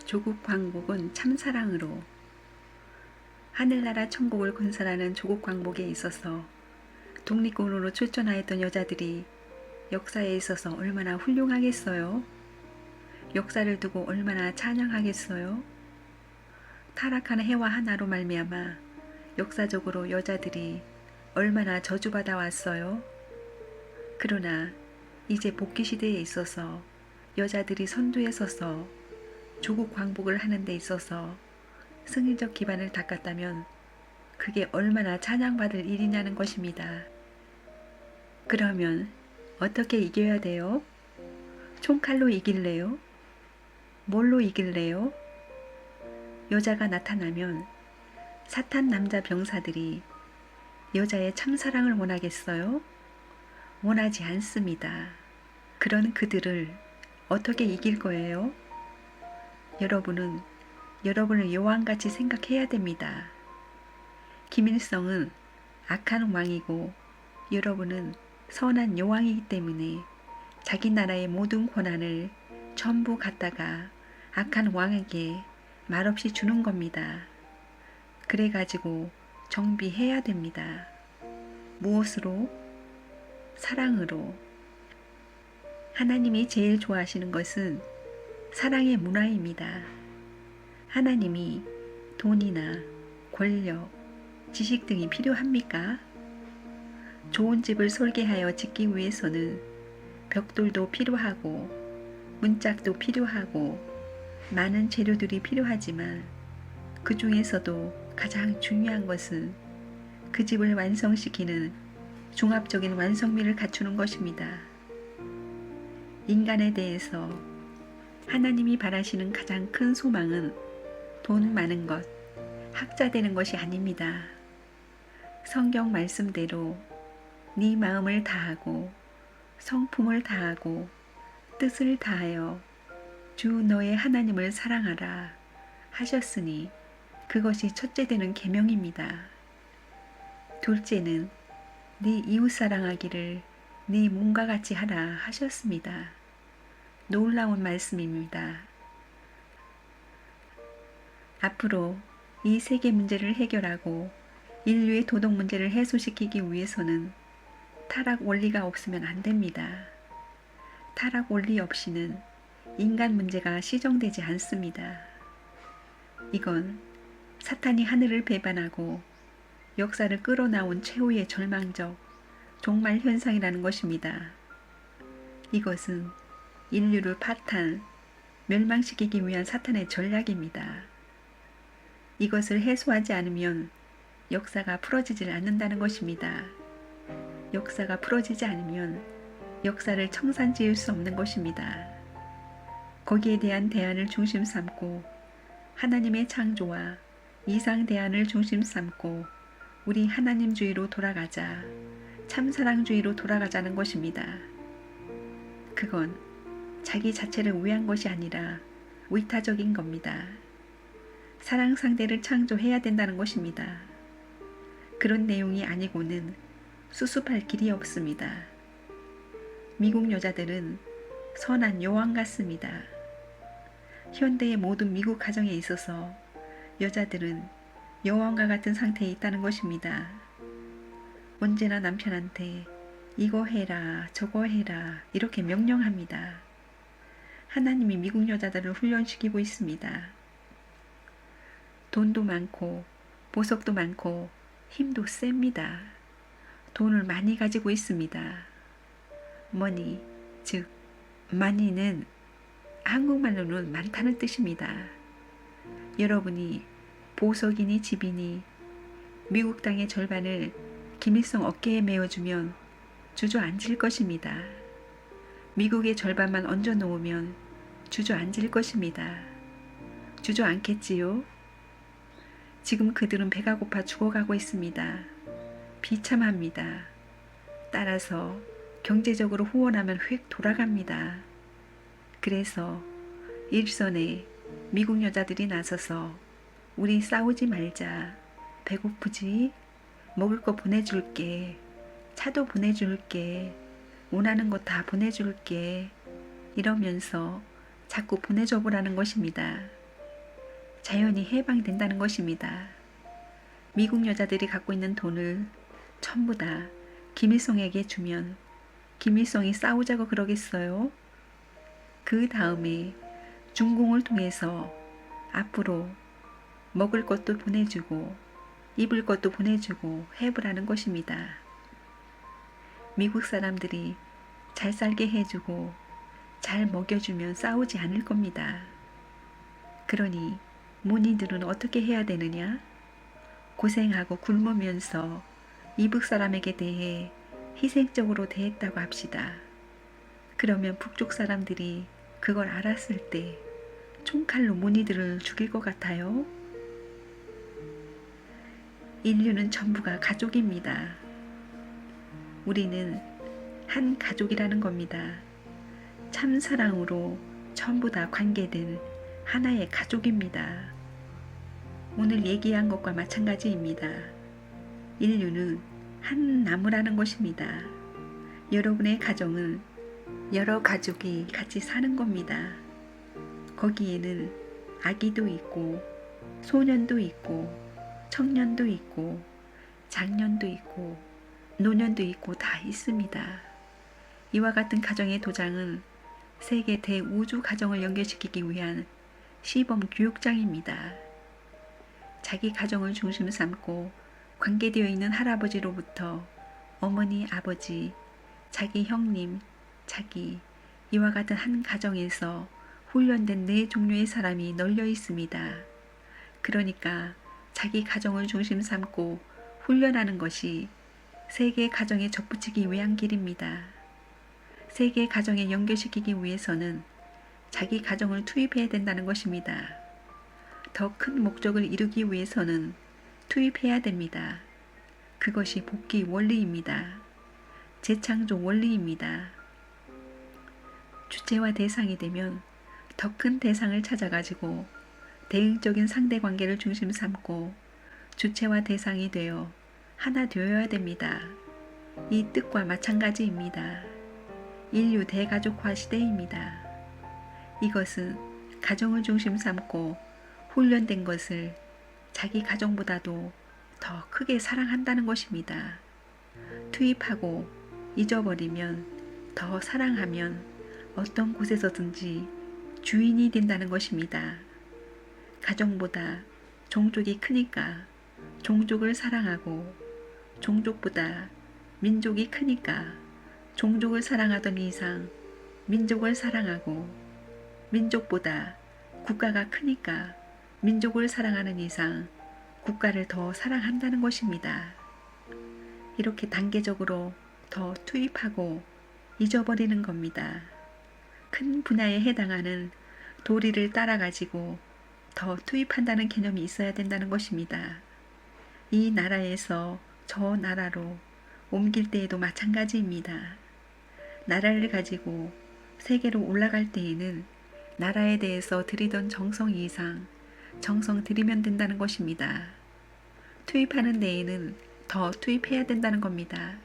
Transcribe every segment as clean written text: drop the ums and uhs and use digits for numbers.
조국 광복은 참사랑으로 하늘나라 천국을 건설하는 조국 광복에 있어서 독립군으로 출전하였던 여자들이 역사에 있어서 얼마나 훌륭하겠어요? 역사를 두고 얼마나 찬양하겠어요? 타락한 해와 하나로 말미암아 역사적으로 여자들이 얼마나 저주받아 왔어요? 그러나 이제 복귀 시대에 있어서 여자들이 선두에 서서 조국 광복을 하는 데 있어서 승리적 기반을 닦았다면 그게 얼마나 찬양받을 일이냐는 것입니다. 그러면 어떻게 이겨야 돼요? 총칼로 이길래요? 뭘로 이길래요? 여자가 나타나면 사탄 남자 병사들이 여자의 참사랑을 원하겠어요? 원하지 않습니다. 그런 그들을 어떻게 이길 거예요? 여러분은 여러분을 여왕같이 생각해야 됩니다. 김일성은 악한 왕이고 여러분은 선한 여왕이기 때문에 자기 나라의 모든 권한을 전부 갖다가 악한 왕에게 말없이 주는 겁니다. 그래가지고 정비해야 됩니다. 무엇으로? 사랑으로. 하나님이 제일 좋아하시는 것은 사랑의 문화입니다. 하나님이 돈이나 권력, 지식 등이 필요합니까? 좋은 집을 설계하여 짓기 위해서는 벽돌도 필요하고 문짝도 필요하고 많은 재료들이 필요하지만 그 중에서도 가장 중요한 것은 그 집을 완성시키는 종합적인 완성미를 갖추는 것입니다. 인간에 대해서 하나님이 바라시는 가장 큰 소망은 돈 많은 것, 학자 되는 것이 아닙니다. 성경 말씀대로 네 마음을 다하고 성품을 다하고 뜻을 다하여 주 너의 하나님을 사랑하라 하셨으니 그것이 첫째 되는 계명입니다. 둘째는 네 이웃 사랑하기를 네 몸과 같이 하라 하셨습니다. 놀라운 말씀입니다. 앞으로 이 세계 문제를 해결하고 인류의 도덕 문제를 해소시키기 위해서는 타락 원리가 없으면 안 됩니다. 타락 원리 없이는 인간 문제가 시정되지 않습니다. 이건 사탄이 하늘을 배반하고 역사를 끌어나온 최후의 절망적 종말 현상이라는 것입니다. 이것은 인류를 파탄, 멸망시키기 위한 사탄의 전략입니다. 이것을 해소하지 않으면 역사가 풀어지질 않는다는 것입니다. 역사가 풀어지지 않으면 역사를 청산 지을 수 없는 것입니다. 거기에 대한 대안을 중심 삼고 하나님의 창조와 이상 대안을 중심 삼고 우리 하나님주의로 돌아가자, 참사랑주의로 돌아가자는 것입니다. 그건 자기 자체를 위한 것이 아니라 위타적인 겁니다. 사랑 상대를 창조해야 된다는 것입니다. 그런 내용이 아니고는 수습할 길이 없습니다. 미국 여자들은 선한 여왕 같습니다. 현대의 모든 미국 가정에 있어서 여자들은 여왕과 같은 상태에 있다는 것입니다. 언제나 남편한테 이거 해라 저거 해라 이렇게 명령합니다. 하나님이 미국 여자들을 훈련시키고 있습니다. 돈도 많고 보석도 많고 힘도 셉니다. 돈을 많이 가지고 있습니다. 머니, 즉 많이는 한국말로는 많다는 뜻입니다. 여러분이 보석이니 집이니 미국 땅의 절반을 김일성 어깨에 메어주면 주저앉을 것입니다. 미국의 절반만 얹어 놓으면 주저앉을 것입니다. 주저앉겠지요? 지금 그들은 배가 고파 죽어가고 있습니다. 비참합니다. 따라서 경제적으로 후원하면 휙 돌아갑니다. 그래서 일선에 미국 여자들이 나서서 우리 싸우지 말자. 배고프지? 먹을 거 보내줄게. 차도 보내줄게. 원하는 것 다 보내줄게. 이러면서 자꾸 보내줘 보라는 것입니다. 자연이 해방된다는 것입니다. 미국 여자들이 갖고 있는 돈을 전부 다 김일성에게 주면 김일성이 싸우자고 그러겠어요? 그 다음에 중공을 통해서 앞으로 먹을 것도 보내주고 입을 것도 보내주고 해보라는 것입니다. 미국 사람들이 잘 살게 해주고 잘 먹여주면 싸우지 않을 겁니다. 그러니 문의들은 어떻게 해야 되느냐? 고생하고 굶으면서 이북 사람에게 대해 희생적으로 대했다고 합시다. 그러면 북쪽 사람들이 그걸 알았을 때 총칼로 문의들을 죽일 것 같아요. 인류는 전부가 가족입니다. 우리는 한 가족이라는 겁니다. 참 사랑으로 전부 다 관계된 하나의 가족입니다. 오늘 얘기한 것과 마찬가지입니다. 인류는 한 나무라는 것입니다. 여러분의 가정은 여러 가족이 같이 사는 겁니다. 거기에는 아기도 있고 소년도 있고 청년도 있고 장년도 있고 노년도 있고 다 있습니다. 이와 같은 가정의 도장은 세계 대우주 가정을 연결시키기 위한 시범 교육장입니다. 자기 가정을 중심 삼고 관계되어 있는 할아버지로부터 어머니, 아버지, 자기 형님, 자기 이와 같은 한 가정에서 훈련된 4종류의 사람이 널려 있습니다. 그러니까 자기 가정을 중심 삼고 훈련하는 것이 세계 가정에 접붙이기 위한 길입니다. 세계 가정에 연결시키기 위해서는 자기 가정을 투입해야 된다는 것입니다. 더 큰 목적을 이루기 위해서는 투입해야 됩니다. 그것이 복귀 원리입니다. 재창조 원리입니다. 주체와 대상이 되면 더 큰 대상을 찾아가지고 대응적인 상대관계를 중심 삼고 주체와 대상이 되어 하나 되어야 됩니다. 이 뜻과 마찬가지입니다. 인류 대가족화 시대입니다. 이것은 가정을 중심 삼고 훈련된 것을 자기 가정보다도 더 크게 사랑한다는 것입니다. 투입하고 잊어버리면 더 사랑하면 어떤 곳에서든지 주인이 된다는 것입니다. 가정보다 종족이 크니까 종족을 사랑하고 종족보다 민족이 크니까 종족을 사랑하던 이상 민족을 사랑하고 민족보다 국가가 크니까 민족을 사랑하는 이상 국가를 더 사랑한다는 것입니다. 이렇게 단계적으로 더 투입하고 잊어버리는 겁니다. 큰 분야에 해당하는 도리를 따라가지고 더 투입한다는 개념이 있어야 된다는 것입니다. 이 나라에서 저 나라로 옮길 때에도 마찬가지입니다. 나라를 가지고 세계로 올라갈 때에는 나라에 대해서 들이던 정성 이상 정성 들이면 된다는 것입니다. 투입하는 데에는 더 투입해야 된다는 겁니다.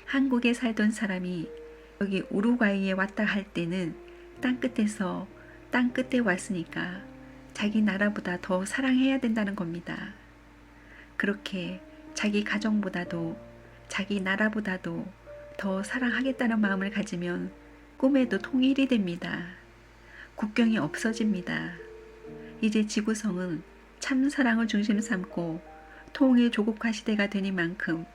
한국에 살던 사람이 여기 우루과이에 왔다 할 때는 땅끝에서 땅끝에 왔으니까 자기 나라보다 더 사랑해야 된다는 겁니다. 그렇게 자기 가정보다도 자기 나라보다도 더 사랑하겠다는 마음을 가지면 꿈에도 통일이 됩니다. 국경이 없어집니다. 이제 지구성은 참 사랑을 중심 삼고 통일 조국화 시대가 되니만큼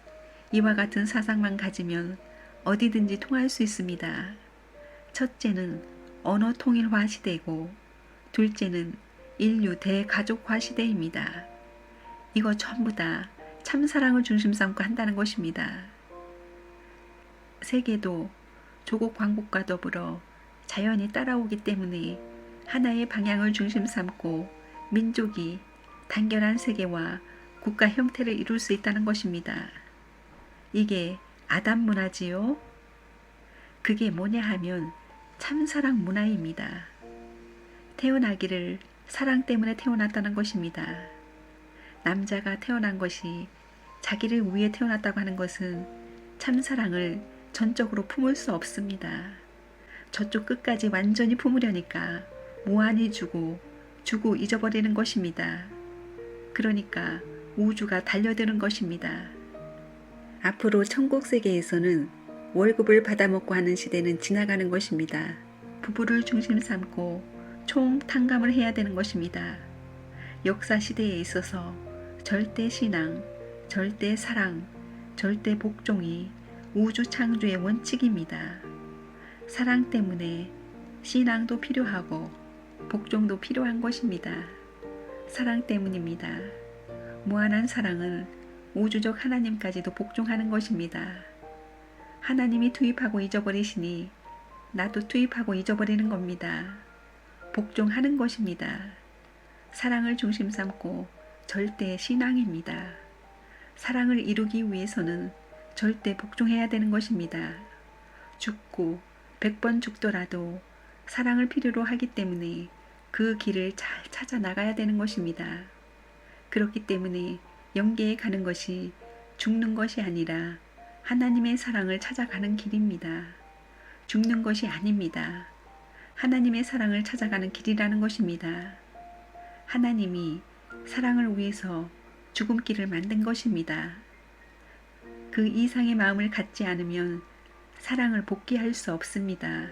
이와 같은 사상만 가지면 어디든지 통할 수 있습니다. 첫째는 언어 통일화 시대고 둘째는 인류 대가족화 시대입니다. 이거 전부 다 참사랑을 중심 삼고 한다는 것입니다. 세계도 조국 광복과 더불어 자연이 따라오기 때문에 하나의 방향을 중심 삼고 민족이 단결한 세계와 국가 형태를 이룰 수 있다는 것입니다. 이게 아담 문화지요. 그게 뭐냐 하면 참사랑 문화입니다. 태어나기를 사랑 때문에 태어났다는 것입니다. 남자가 태어난 것이 자기를 위해 태어났다고 하는 것은 참사랑을 전적으로 품을 수 없습니다. 저쪽 끝까지 완전히 품으려니까 무한히 주고 잊어버리는 것입니다. 그러니까 우주가 달려드는 것입니다. 앞으로 천국 세계에서는 월급을 받아먹고 하는 시대는 지나가는 것입니다. 부부를 중심 삼고 총 탕감을 해야 되는 것입니다. 역사 시대에 있어서 절대 신앙, 절대 사랑, 절대 복종이 우주 창조의 원칙입니다. 사랑 때문에 신앙도 필요하고 복종도 필요한 것입니다. 사랑 때문입니다. 무한한 사랑은 우주적 하나님까지도 복종하는 것입니다. 하나님이 투입하고 잊어버리시니 나도 투입하고 잊어버리는 겁니다. 복종하는 것입니다. 사랑을 중심 삼고 절대 신앙입니다. 사랑을 이루기 위해서는 절대 복종해야 되는 것입니다. 죽고 100번 죽더라도 사랑을 필요로 하기 때문에 그 길을 잘 찾아 나가야 되는 것입니다. 그렇기 때문에 영계에 가는 것이 죽는 것이 아니라 하나님의 사랑을 찾아가는 길입니다. 죽는 것이 아닙니다. 하나님의 사랑을 찾아가는 길이라는 것입니다. 하나님이 사랑을 위해서 죽음길을 만든 것입니다. 그 이상의 마음을 갖지 않으면 사랑을 복귀할 수 없습니다.